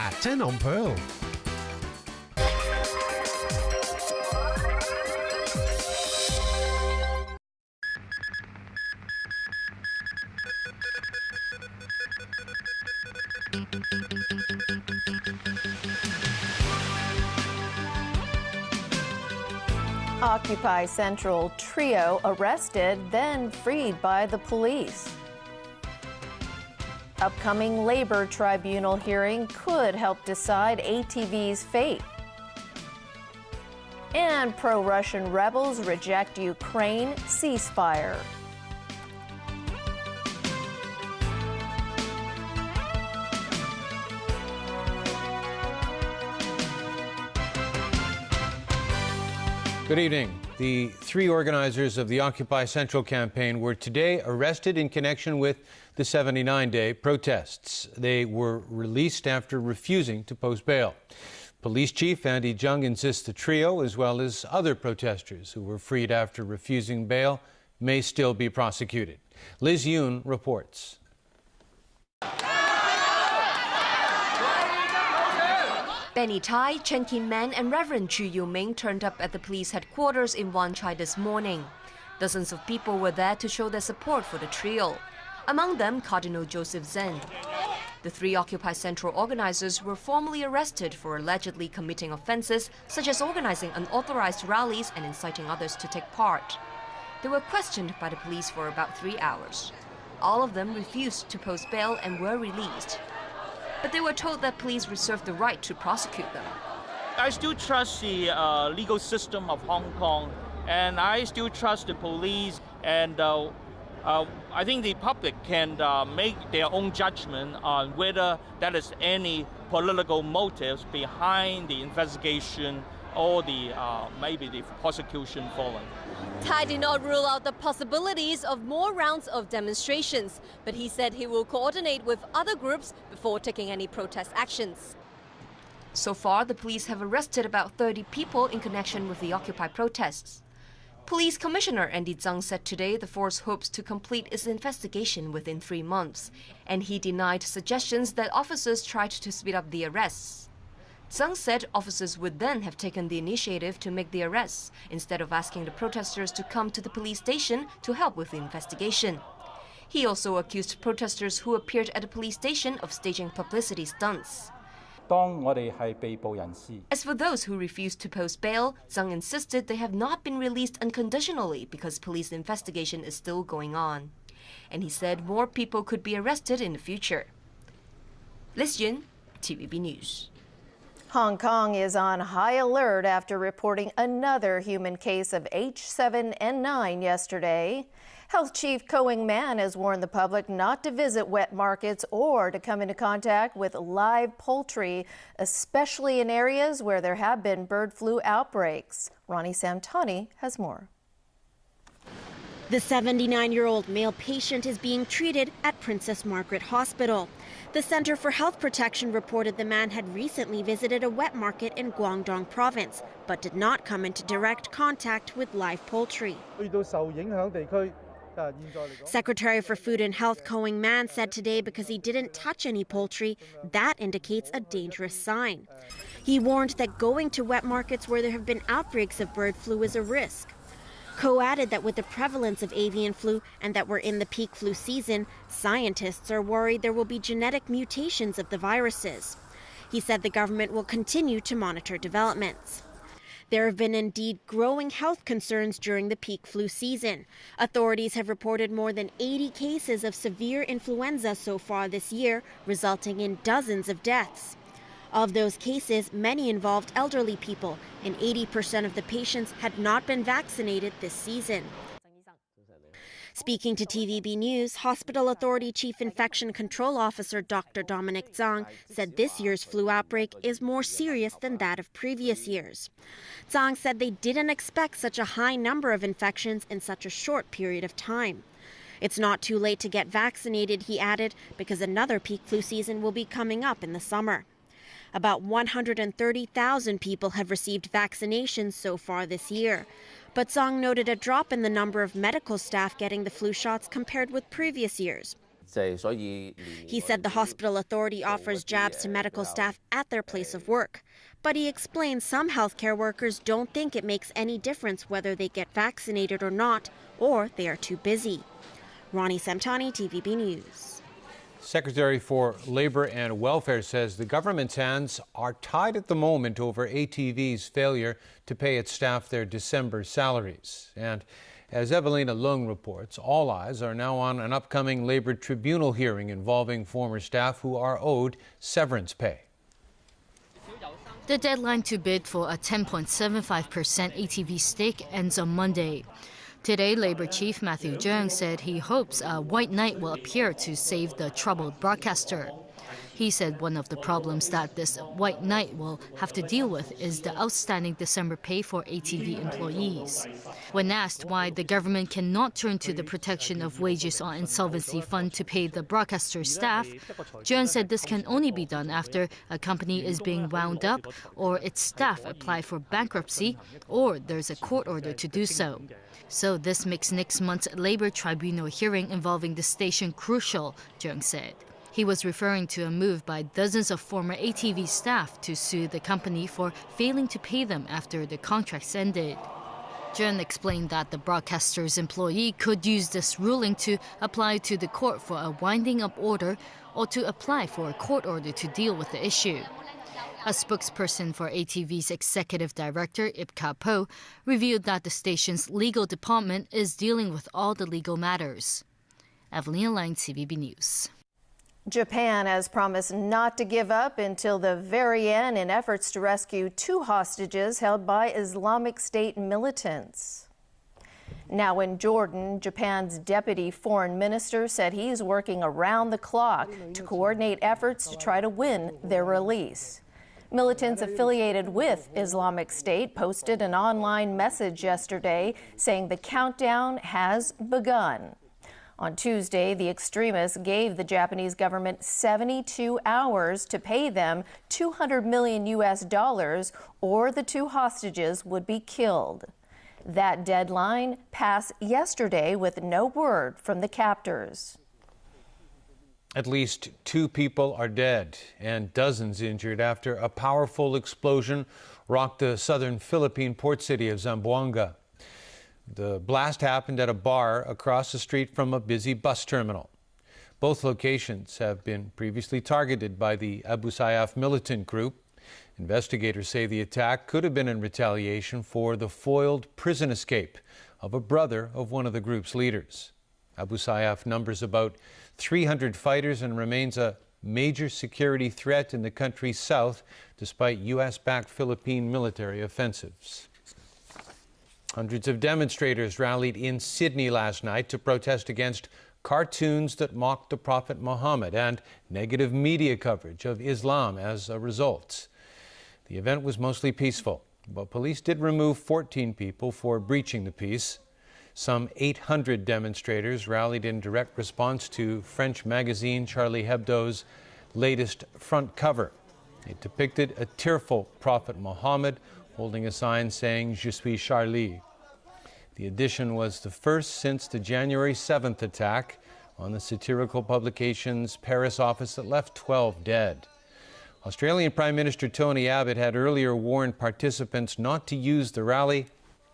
at 10 on Pearl. Occupy Central trio arrested, then freed by the police. Upcoming labor tribunal hearing could help decide ATV's fate. And pro-Russian rebels reject Ukraine ceasefire. Good evening. The three organizers of the Occupy Central campaign were today arrested in connection with the 79-day protests. They were released after refusing to post bail. Police Chief Andy Jung insists the trio, as well as other protesters who were freed after refusing bail, may still be prosecuted. Liz Yoon reports. Benny Tai, Chen Kin-man and Reverend Chu Yu-ming turned up at the police headquarters in Wan Chai this morning. Dozens of people were there to show their support for the trio. Among them, Cardinal Joseph Zen. The three Occupy Central organizers were formally arrested for allegedly committing offenses such as organizing unauthorized rallies and inciting others to take part. They were questioned by the police for about 3 hours. All of them refused to post bail and were released. But they were told that police reserved the right to prosecute them. I still trust the legal system of Hong Kong, and I still trust the police, and I think the public can make their own judgment on whether there is any political motives behind the investigation or the maybe the prosecution following. Tai did not rule out the possibilities of more rounds of demonstrations, but he said he will coordinate with other groups before taking any protest actions. So far, the police have arrested about 30 people in connection with the Occupy protests. Police Commissioner Andy Zhang said today the force hopes to complete its investigation within 3 months, and he denied suggestions that officers tried to speed up the arrests. Zhang said officers would then have taken the initiative to make the arrests, instead of asking the protesters to come to the police station to help with the investigation. He also accused protesters who appeared at the police station of staging publicity stunts. As for those who refused to post bail, Zhang insisted they have not been released unconditionally because police investigation is still going on. And he said more people could be arrested in the future. Liz Yun, TVB News. Hong Kong is on high alert after reporting another human case of H7N9 yesterday. Health Chief Ko Wing-man has warned the public not to visit wet markets or to come into contact with live poultry, especially in areas where there have been bird flu outbreaks. Ronnie Samtani has more. The 79-year-old male patient is being treated at Princess Margaret Hospital. The Center for Health Protection reported the man had recently visited a wet market in Guangdong province, but did not come into direct contact with live poultry. Secretary for Food and Health Ko Wing-man said today because he didn't touch any poultry, that indicates a dangerous sign. He warned that going to wet markets where there have been outbreaks of bird flu is a risk. Ko added that with the prevalence of avian flu and that we're in the peak flu season, scientists are worried there will be genetic mutations of the viruses. He said the government will continue to monitor developments. There have been indeed growing health concerns during the peak flu season. Authorities have reported more than 80 cases of severe influenza so far this year, resulting in dozens of deaths. Of those cases, many involved elderly people, and 80% of the patients had not been vaccinated this season. Speaking to TVB News, Hospital Authority Chief Infection Control Officer Dr. Dominic Zhang said this year's flu outbreak is more serious than that of previous years. Zhang said they didn't expect such a high number of infections in such a short period of time. It's not too late to get vaccinated, he added, because another peak flu season will be coming up in the summer. About 130,000 people have received vaccinations so far this year. But Zhang noted a drop in the number of medical staff getting the flu shots compared with previous years. He said the hospital authority offers jabs to medical staff at their place of work. But he explained some healthcare workers don't think it makes any difference whether they get vaccinated or not, or they are too busy. Ronnie Samtani, TVB News. Secretary for Labor and Welfare says the government's hands are tied at the moment over ATV's failure to pay its staff their December salaries. And as Evelina Lung reports, all eyes are now on an upcoming Labor Tribunal hearing involving former staff who are owed severance pay. The deadline to bid for a 10.75% ATV stake ends on Monday. Today, Labor Chief Matthew Cheung said he hopes a white knight will appear to save the troubled broadcaster. He said one of the problems that this white knight will have to deal with is the outstanding December pay for ATV employees. When asked why the government cannot turn to the protection of wages on insolvency fund to pay the broadcaster's staff, Cheung said this can only be done after a company is being wound up or its staff apply for bankruptcy or there's a court order to do so. So this makes next month's Labor Tribunal hearing involving the station crucial, Cheung said. He was referring to a move by dozens of former ATV staff to sue the company for failing to pay them after the contracts ended. Cheung explained that the broadcaster's employee could use this ruling to apply to the court for a winding up order or to apply for a court order to deal with the issue. A spokesperson for ATV's executive director, Ip Ka-po, revealed that the station's legal department is dealing with all the legal matters. Evelina Lang, TVB News. Japan has promised not to give up until the very end in efforts to rescue 2 hostages held by Islamic State militants. Now in Jordan, Japan's deputy foreign minister said he's working around the clock to coordinate efforts to try to win their release. Militants affiliated with Islamic State posted an online message yesterday saying the countdown has begun. On Tuesday, the extremists gave the Japanese government 72 hours to pay them $200 million or the 2 hostages would be killed. That deadline passed yesterday with no word from the captors. At least 2 people are dead and dozens injured after a powerful explosion rocked the southern Philippine port city of Zamboanga. The blast happened at a bar across the street from a busy bus terminal. Both locations have been previously targeted by the Abu Sayyaf militant group. Investigators say the attack could have been in retaliation for the foiled prison escape of a brother of one of the group's leaders. Abu Sayyaf numbers about 300 fighters and remains a major security threat in the country's south, despite U.S.-backed Philippine military offensives. Hundreds of demonstrators rallied in Sydney last night to protest against cartoons that mocked the Prophet Muhammad and negative media coverage of Islam as a result. The event was mostly peaceful, but police did remove 14 people for breaching the peace. Some 800 demonstrators rallied in direct response to French magazine Charlie Hebdo's latest front cover. It depicted a tearful Prophet Muhammad holding a sign saying, "Je suis Charlie." The edition was the first since the January 7th attack on the satirical publication's Paris office that left 12 dead. Australian Prime Minister Tony Abbott had earlier warned participants not to use the rally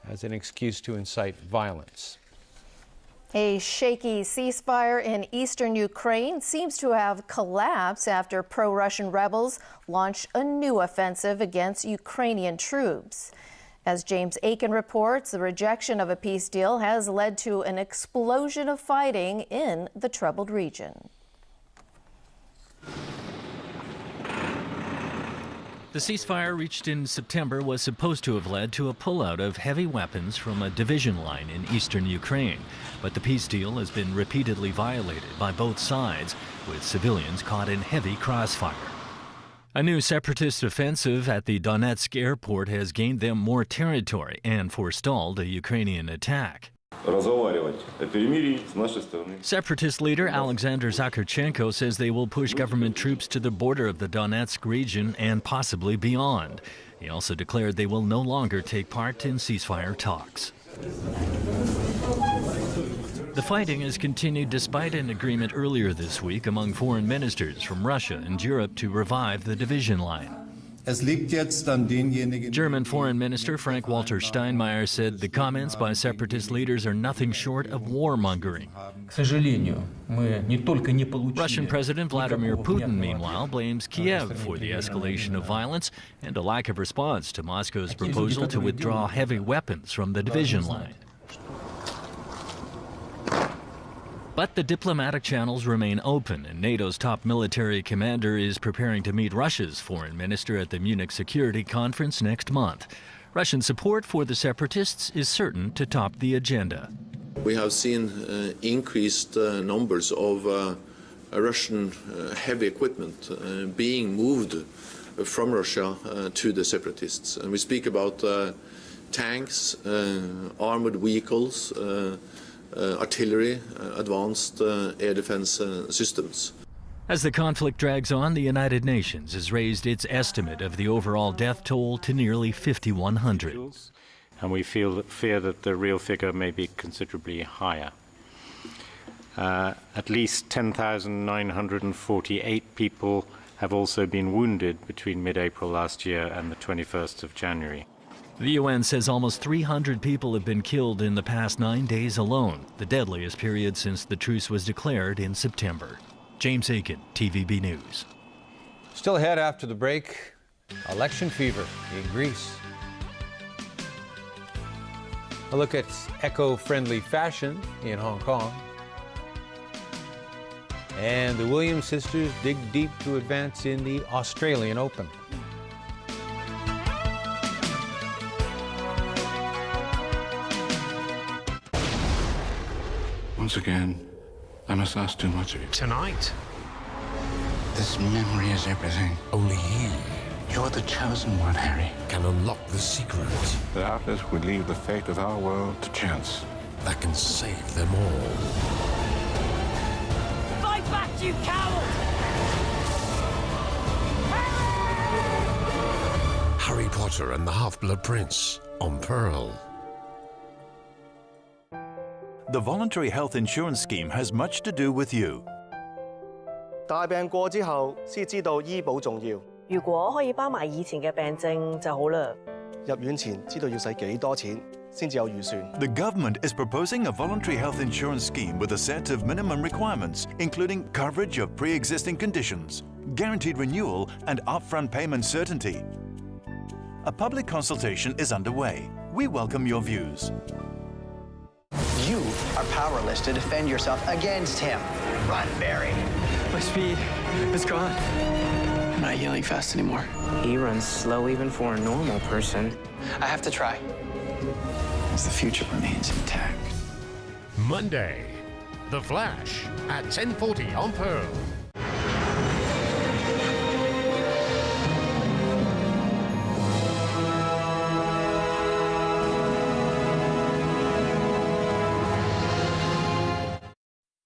as an excuse to incite violence. A shaky ceasefire in eastern Ukraine seems to have collapsed after pro-Russian rebels launched a new offensive against Ukrainian troops. As James Aiken reports, the rejection of a peace deal has led to an explosion of fighting in the troubled region. The ceasefire reached in September was supposed to have led to a pullout of heavy weapons from a division line in eastern Ukraine. But the peace deal has been repeatedly violated by both sides, with civilians caught in heavy crossfire. A new separatist offensive at the Donetsk airport has gained them more territory and forestalled a Ukrainian attack. Separatist leader Alexander Zakarchenko says they will push government troops to the border of the Donetsk region and possibly beyond. He also declared they will no longer take part in ceasefire talks. The fighting has continued despite an agreement earlier this week among foreign ministers from Russia and Europe to revive the division line. German Foreign Minister Frank-Walter Steinmeier said the comments by separatist leaders are nothing short of warmongering. Russian President Vladimir Putin, meanwhile, blames Kiev for the escalation of violence and a lack of response to Moscow's proposal to withdraw heavy weapons from the division line. But the diplomatic channels remain open, and NATO's top military commander is preparing to meet Russia's foreign minister at the Munich Security Conference next month. Russian support for the separatists is certain to top the agenda. We have seen increased numbers of Russian heavy equipment being moved from Russia to the separatists. And we speak about tanks, armored vehicles, artillery, advanced air defense systems. As the conflict drags on, the United Nations has raised its estimate of the overall death toll to nearly 5,100. And we fear that the real figure may be considerably higher. At least 10,948 people have also been wounded between mid-April last year and the 21st of January. The UN says almost 300 people have been killed in the past 9 days alone, the deadliest period since the truce was declared in September. James Aiken, TVB News. Still ahead after the break, election fever in Greece. A look at eco-friendly fashion in Hong Kong. And the Williams sisters dig deep to advance in the Australian Open. Once again, I must ask too much of you. Tonight? This memory is everything. Only You're the chosen one, Harry. can unlock the secret Doubtless we leave the fate of our world to chance. that can save them all. Fight back, you coward! Harry Potter and the Half-Blood Prince on Pearl. The voluntary health insurance scheme has much to do with you. 大病過之後，先知道醫保重要。如果可以包埋以前嘅病症就好啦。入院前知道要使幾多錢，先至有預算。The government is proposing a voluntary health insurance scheme with a set of minimum requirements, including coverage of pre-existing conditions, guaranteed renewal, and upfront payment certainty. A public consultation is underway. We welcome your views. You are powerless to defend yourself against him. Run, Barry. My speed is gone. I'm not yelling fast anymore. He runs slow even for a normal person. I have to try. As the future remains intact. Monday, The Flash at 10:40 on Pearl.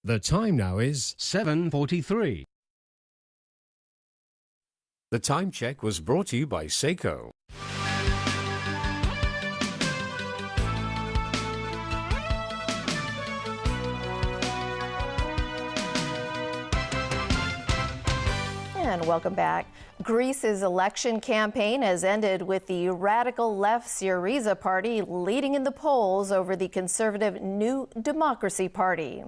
The time now is 7:43. The time check was brought to you by Seiko. And welcome back. Greece's election campaign has ended with the radical left Syriza party leading in the polls over the conservative New Democracy Party.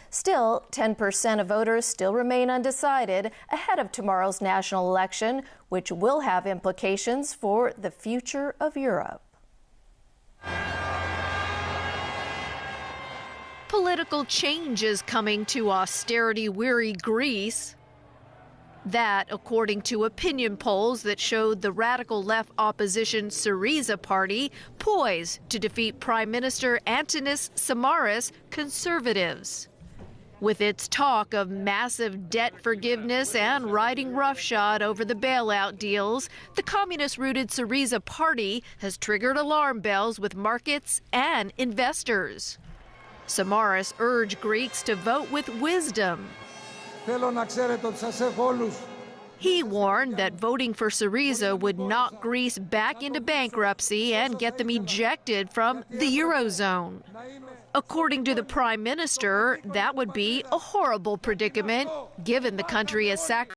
Still, 10% of voters still remain undecided ahead of tomorrow's national election, which will have implications for the future of Europe. Political change is coming to austerity-weary Greece. That, according to opinion polls that showed the radical left opposition Syriza party poised to defeat Prime Minister Antonis Samaras' Conservatives. With its talk of massive debt forgiveness and riding roughshod over the bailout deals, the communist-rooted Syriza party has triggered alarm bells with markets and investors. Samaras urged Greeks to vote with wisdom. He warned that voting for Syriza would knock Greece back into bankruptcy and get them ejected from the Eurozone. According to the Prime Minister, that would be a horrible predicament, given the country has sacrificed